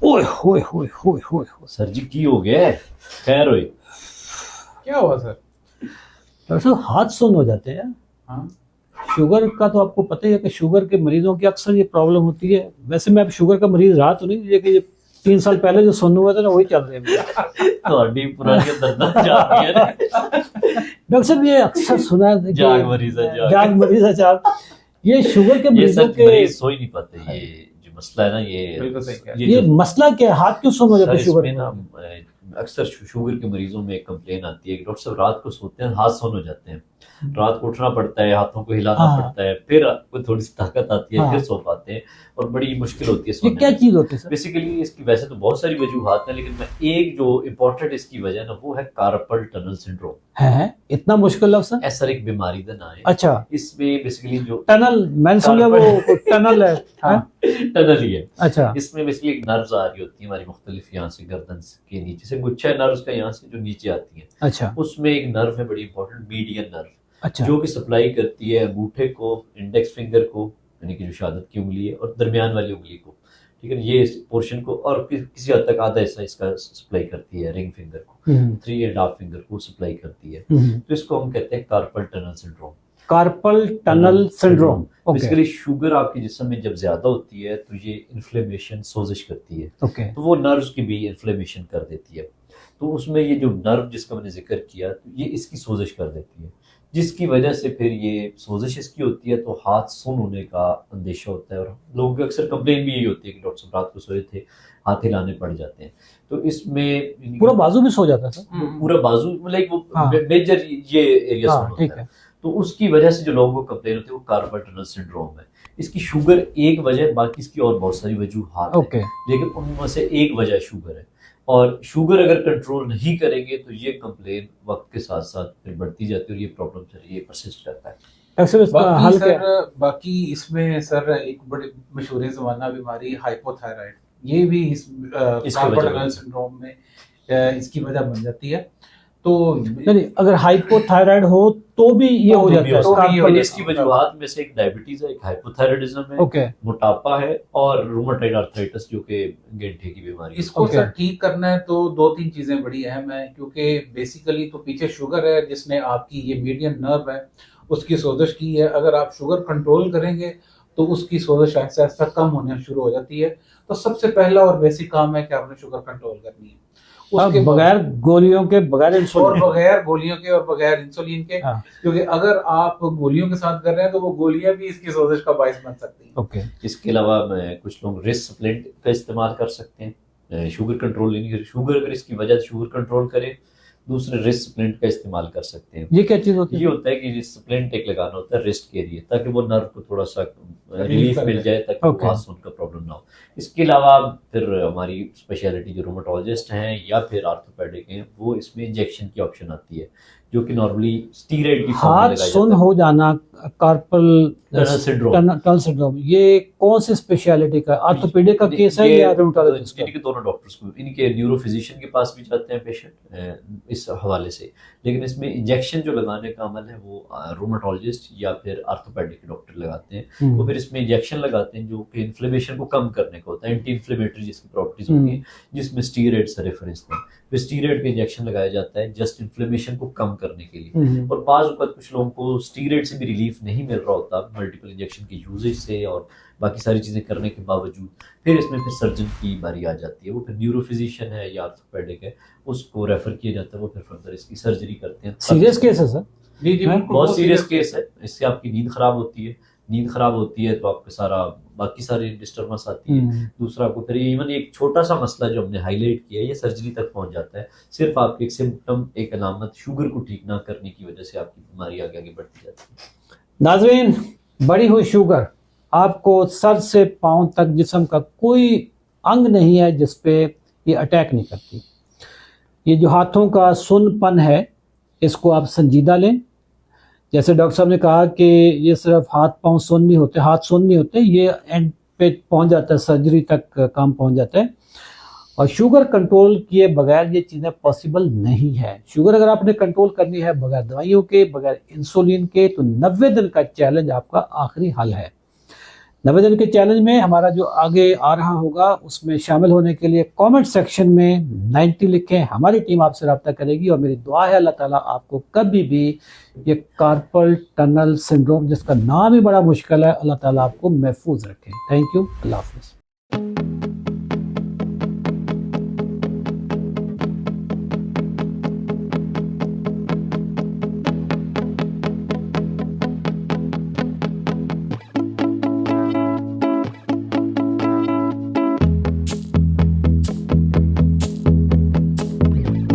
ओए होए होए होए होए। सर जी की हो गया है? खैर होई? क्या हुआ सर? डॉक्टर साहब हाथ सुन्न हो जाते हैं। हाँ, शुगर का तो आपको पता ही है कि शुगर के मरीजों की अक्सर ये प्रॉब्लम होती है। वैसे मैं अब शुगर का मरीज रहा तो नहीं, लेकिन ये 3 साल पहले जो सुन्न हुआ था ना वही चल रहे हैं। ਤੁਹਾਡੀ ਪੁਰਾਣੀ ਦਰਦਾਂ ਜਾਗ ਗਈਆਂ ਨੇ। डॉक्टर साहब ये अक्सर सुना है कि जाग मरीज है, जाग। जाग मरीज है, जाग। ये शुगर के ये मरीजों सर के मरीज सो ही नहीं पाते। ये जो मसला है ना, बिल्कुल सही कह रहे ये जो- मसला क्या है? हाथ क्यों सुन्न हो जाते सर हैं शुगर इसमें ना अक्सर शुगर के मरीजों में एक कंप्लेन आती है कि डॉक्टर साहब रात को सोते हैं हाथ सुन्न हो जाते हैं, रात को उठना पड़ता है, हाथों को हिलाना हाँ। पड़ता है, फिर आपको थोड़ी सी ताकत आती है, हाँ। फिर सो पाते हैं और बड़ी मुश्किल होती है ये सोने क्या में। चीज होती है सर? बेसिकली इसकी वैसे तो बहुत सारी वजूहात हैं, लेकिन मैं एक जो इम्पोर्टेंट इसकी वजह है ना वो है कार्पल टनल सिंड्रोम। है इतना मुश्किल लफ्ज है? ऐसा एक बीमारी का नाम है। अच्छा, इसमें बेसिकली जो टनल, मैंने समझा वो टनल है। हाँ? टनल ही है। अच्छा, इसमें बेसिकली एक नर्व्स आ रही होती है हमारी मुख्तलिफ, यहाँ से गर्दन के नीचे से गुच्छा नर्व्स का यहाँ से जो नीचे आती है, अच्छा, उसमें एक नर्व है बड़ी इंपॉर्टेंट, मीडियन नर्व, अच्छा, जो कि सप्लाई करती है अंगूठे को, इंडेक्स फिंगर को यानी कि जो शहादत की उंगली है, और दरमियान वाली उंगली को, ठीक है, ये पोर्शन को, और किसी हद तक आधा हिस्सा इसका सप्लाई करती है रिंग फिंगर को, 3.5 फिंगर को सप्लाई करती है। तो इसको हम कहते हैं carpal tunnel syndrome. Carpal tunnel syndrome. Okay, basically sugar आपके जिस्म में जब ज्यादा होती है तो ये इन्फ्लेमेशन, सोजिश करती है, ओके, तो वो नर्व्स की भी इन्फ्लेमेशन कर देती है। तो उसमें ये जो नर्व जिसका मैंने जिक्र किया, तो ये इसकी सोजिश कर देती है, जिसकी वजह से फिर ये सोजिश इसकी होती है तो हाथ सुन्न होने का अंदेशा होता है। और लोगों की अक्सर कंप्लेन भी यही होती है कि डॉक्टर साहब रात को सोए थे, हाथ हिलाने पड़ जाते हैं। तो इसमें पूरा बाजू भी सो जाता है सर? पूरा बाजू मतलब वो हाँ। मेजर ये एरिया हाँ, सुन्न ठीक होता है। है। तो उसकी वजह से जो लोगों को कंप्लेन होती है वो कार्पल टनल सिंड्रोम है। इसकी शुगर एक वजह, बाकी इसकी और बहुत सारी वजूहात ओके, हैं, लेकिन उनमें से एक वजह शुगर है। और शुगर अगर कंट्रोल नहीं करेंगे तो ये कंप्लेन वक्त के साथ साथ फिर बढ़ती जाती है और ये प्रॉब्लम फिर ये परसिस्ट करता है। एक्चुअली इसका बाकी हल क्या है? सर, बाकी इसमें सर एक बड़ी मशहूर ज़माना बीमारी हाइपोथायराइड, ये भी इस इसकी कार्पल वजह टनल बन- सिंड्रोम में इसकी वजह बन जाती है। तो नहीं, अगर हाइपोथायराइड हो तो भी ये हो तो जाता भी है? हो सकता है। कार्पल- यानी इसकी वजूहात में से एक डायबिटीज है, एक हाइपोथायराइडिज्म है, ओके, मोटापा है, और रूमेटॉइड आर्थराइटिस जो कि गेंठे की बीमारी है। इसको ओके। सर ठीक करना है तो 2-3 चीजें बड़ी अहम है, क्योंकि बेसिकली तो पीछे शुगर है जिसने आपकी ये मीडियन नर्व है उसकी सोजिश की है। अगर आप शुगर कंट्रोल करेंगे तो उसकी सोजिश ऐसा ऐसा कम होने शुरू हो जाती है। तो सबसे पहला और बेसिक काम है कि आपने शुगर कंट्रोल करनी है, उसके बगैर गोलियों के, बगैर और इंसुलिन बगैर गोलियों के और बगैर इंसुलिन के। हाँ। क्योंकि अगर आप गोलियों के साथ कर रहे हैं तो वो गोलियां भी इसकी सोजिश का बायस बन सकती हैं। ओके, इसके अलावा कुछ लोग रिस्क सप्लीमेंट का इस्तेमाल कर सकते हैं शुगर कंट्रोल लेने के। शुगर अगर इसकी वजह से शुगर कंट्रोल करे, दूसरे रिस्ट सप्लीमेंट का इस्तेमाल कर सकते हैं। ये क्या चीज होती ये है? होता है कि सप्लीमेंट एक लगाना होता है रिस्ट के लिए, ताकि वो नर्व को थोड़ा सा रिलीफ कर मिल दे। जाए, ताकि Okay. हाथ सुन्न का प्रॉब्लम ना हो। इसके अलावा फिर हमारी स्पेशलिटी जो रोमेटोलॉजिस्ट हैं या फिर आर्थोपेडिक हैं, वो इसमें इंजेक्शन की ऑप्शन आती है, जो कि नॉर्मली स्टीरॉइड की फॉर्म में हाथ लगाया सुन्न जाता है। हो जाना, carpal tunnel syndrome. Tunnel syndrome, ये कौन सी स्पेशलिटी का, ऑर्थोपेडिक का केस है या रूमेटोलॉजिस्ट का? इनके दोनों डॉक्टर्स को, इनके न्यूरो फिजिशियन के पास भी जाते हैं पेशेंट इस हवाले से। लेकिन इसमें इंजेक्शन जो लगाने का अमल है वो रूमेटोलॉजिस्ट या फिर आर्थोपेडिक डॉक्टर लगाते हैं। वो फिर इसमें इंजेक्शन लगाते हैं जो कि इन्फ्लेमेशन को कम करने का होता है, एंटी इन्फ्लेमेटरी जिसकी प्रॉपर्टीज होती हैं, जिसमें स्टीरॉइड से रेफरेंस है। फिर स्टीरॉइड का इंजेक्शन लगाया जाता है जस्ट इन्फ्लेमेशन को कम करने के लिए। और बाज़ वक़्त कुछ लोगों को स्टीरॉइड से भी रिलीफ नहीं मिल रहा होता मल्टीपल इंजेक्शन के यूजेज से और बाकी सारी चीज़ें करने के बावजूद, फिर इसमें फिर सर्जन की बारी आ जाती है। वो फिर न्यूरो फिजिशियन है या आर्थोपेडिक है, उसको रेफर किया जाता है, वो फिर फर्दर इसकी सर्जरी करते हैं। सीरियस केस है सर? जी जी, हाँ, बिल्कुल बहुत सीरियस केस है। इससे आपकी नींद खराब होती है, नींद खराब होती है तो आपके सारा बाकी सारी डिस्टर्बेंस आती है। दूसरा आपको फिर इवन एक छोटा सा मसला जो हमने हाईलाइट किया है ये सर्जरी तक पहुंच जाता है, सिर्फ आपके एक सिम्टम, एक अलामत शुगर को ठीक ना करने की वजह से आपकी बीमारी आगे आगे बढ़ती जाती है। नाज़रीन, बढ़ी हुई शुगर आपको सर से पांव तक जिस्म का कोई अंग नहीं है जिस पे ये अटैक नहीं करती। ये जो हाथों का सुन्नपन है इसको आप संजीदा लें। जैसे डॉक्टर साहब ने कहा कि ये सिर्फ हाथ पांव सुन्न नहीं होते, हाथ सुन्न नहीं होते, ये एंड पे पहुंच जाता है, सर्जरी तक काम पहुंच जाता है। और शुगर कंट्रोल किए बगैर ये चीज़ें पॉसिबल नहीं है। शुगर अगर आपने कंट्रोल करनी है बगैर दवाइयों के, बगैर इंसुलिन के, तो 90 दिन का चैलेंज आपका आखिरी हल है। 90 दिन के चैलेंज में हमारा जो आगे आ रहा होगा उसमें शामिल होने के लिए कमेंट सेक्शन में 90 लिखें। हमारी टीम आपसे रब्ता करेगी और मेरी दुआ है अल्लाह ताला आपको कभी भी ये कार्पल टनल सिंड्रोम जिसका नाम ही बड़ा मुश्किल है, अल्लाह ताला आपको महफूज रखे। थैंक यू, अल्लाह हाफिज़।